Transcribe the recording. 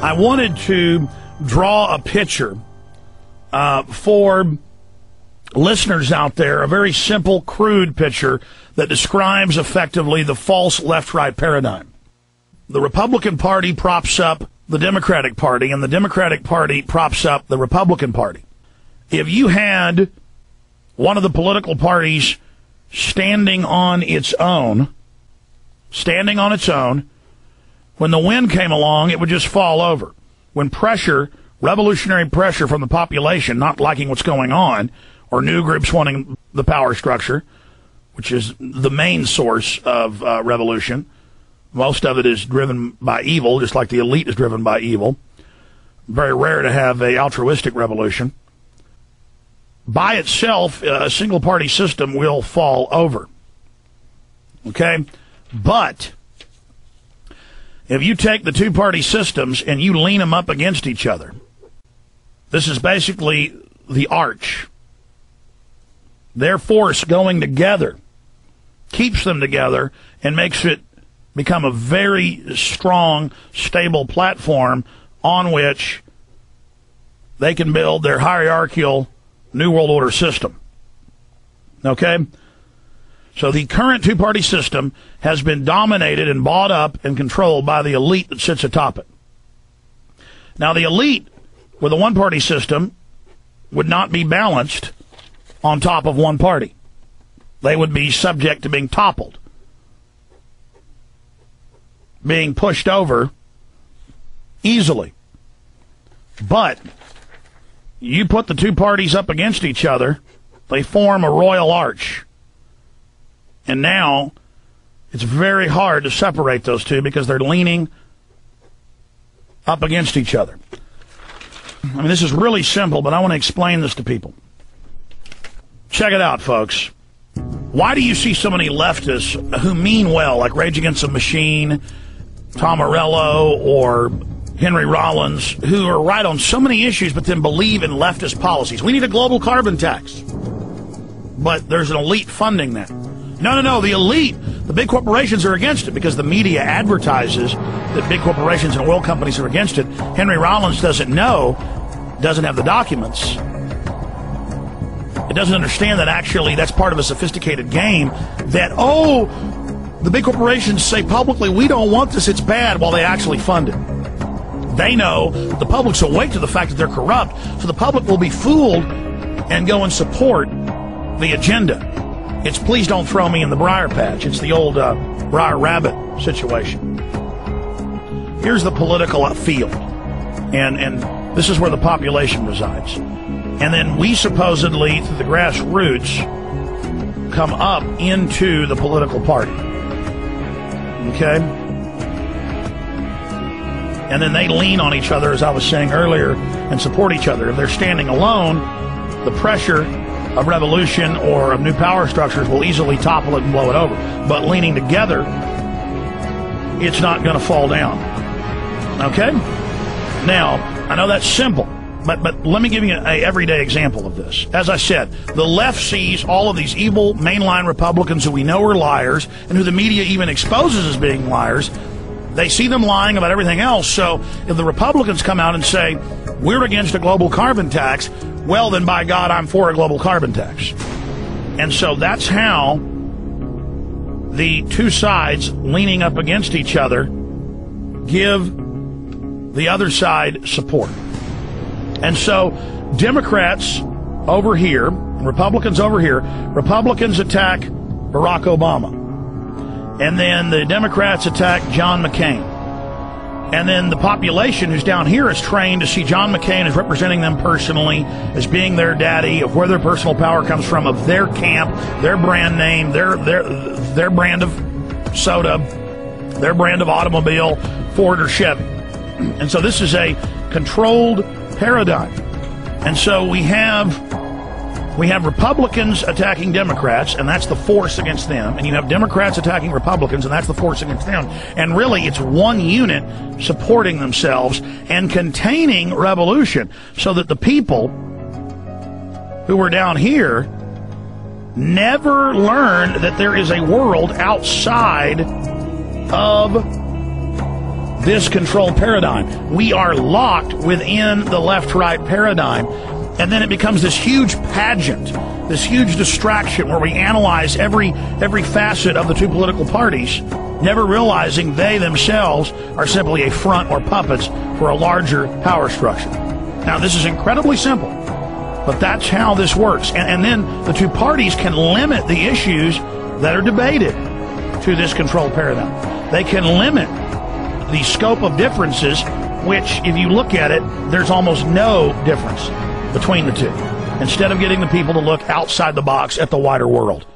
I wanted to draw a picture for listeners out there, a very simple, crude picture that describes effectively the false left-right paradigm. The Republican Party props up the Democratic Party, and the Democratic Party props up the Republican Party. If you had one of the political parties standing on its own, when the wind came along, it would just fall over. When pressure, revolutionary pressure from the population not liking what's going on, or new groups wanting the power structure, which is the main source of revolution. Most of it is driven by evil, just like the elite is driven by evil. Very rare to have an altruistic revolution. By itself, a single-party system will fall over. Okay? But if you take the two-party systems and you lean them up against each other, this is basically the arch. Their force going together keeps them together and makes it become a very strong, stable platform on which they can build their hierarchical New World Order system. Okay? So the current two-party system has been dominated and bought up and controlled by the elite that sits atop it. Now, the elite with a one-party system would not be balanced on top of one party. They would be subject to being toppled, being pushed over easily. But you put the two parties up against each other, they form a royal arch. And now it's very hard to separate those two because they're leaning up against each other. I mean, this is really simple, but I want to explain this to people. Check it out, folks. Why do you see so many leftists who mean well, like Rage Against the Machine, Tom Morello, or Henry Rollins, who are right on so many issues but then believe in leftist policies? We need a global carbon tax. But there's an elite funding that. No, the elite, the big corporations are against it because the media advertises that big corporations and oil companies are against it. Henry Rollins doesn't know, doesn't have the documents. It doesn't understand that actually that's part of a sophisticated game that, the big corporations say publicly, we don't want this, it's bad, while they actually fund it. They know the public's awake to the fact that they're corrupt, so the public will be fooled and go and support the agenda. It's please don't throw me in the briar patch. It's the old briar rabbit situation. Here's the political field, and this is where the population resides. And then we supposedly, through the grassroots, come up into the political party. Okay? And then they lean on each other, as I was saying earlier, and support each other. If they're standing alone, the pressure of revolution or of new power structures will easily topple it and blow it over. But leaning together, it's not going to fall down. Okay? Now, I know that's simple, but let me give you an everyday example of this. As I said, the left sees all of these evil mainline Republicans who we know are liars and who the media even exposes as being liars. They see them lying about everything else. So if the Republicans come out and say, we're against a global carbon tax, well, then by God, I'm for a global carbon tax. And so that's how the two sides leaning up against each other give the other side support. And so Democrats over here, Republicans over here, Republicans attack Barack Obama. And then the Democrats attack John McCain. And then the population who's down here is trained to see John McCain as representing them personally, as being their daddy, of where their personal power comes from, of their camp, their brand name, their brand of soda, their brand of automobile, Ford or Chevy. And so this is a controlled paradigm. And so we have Republicans attacking Democrats, and that's the force against them. And you have Democrats attacking Republicans, and that's the force against them. And really, it's one unit supporting themselves and containing revolution, so that the people who were down here never learned that there is a world outside of this control paradigm. We are locked within the left-right paradigm, and then it becomes this huge pageant, this huge distraction where we analyze every facet of the two political parties, never realizing they themselves are simply a front or puppets for a larger power structure. Now, this is incredibly simple, but that's how this works. And then the two parties can limit the issues that are debated to this control paradigm. They can limit the scope of differences, which, if you look at it, there's almost no difference between the two, instead of getting the people to look outside the box at the wider world.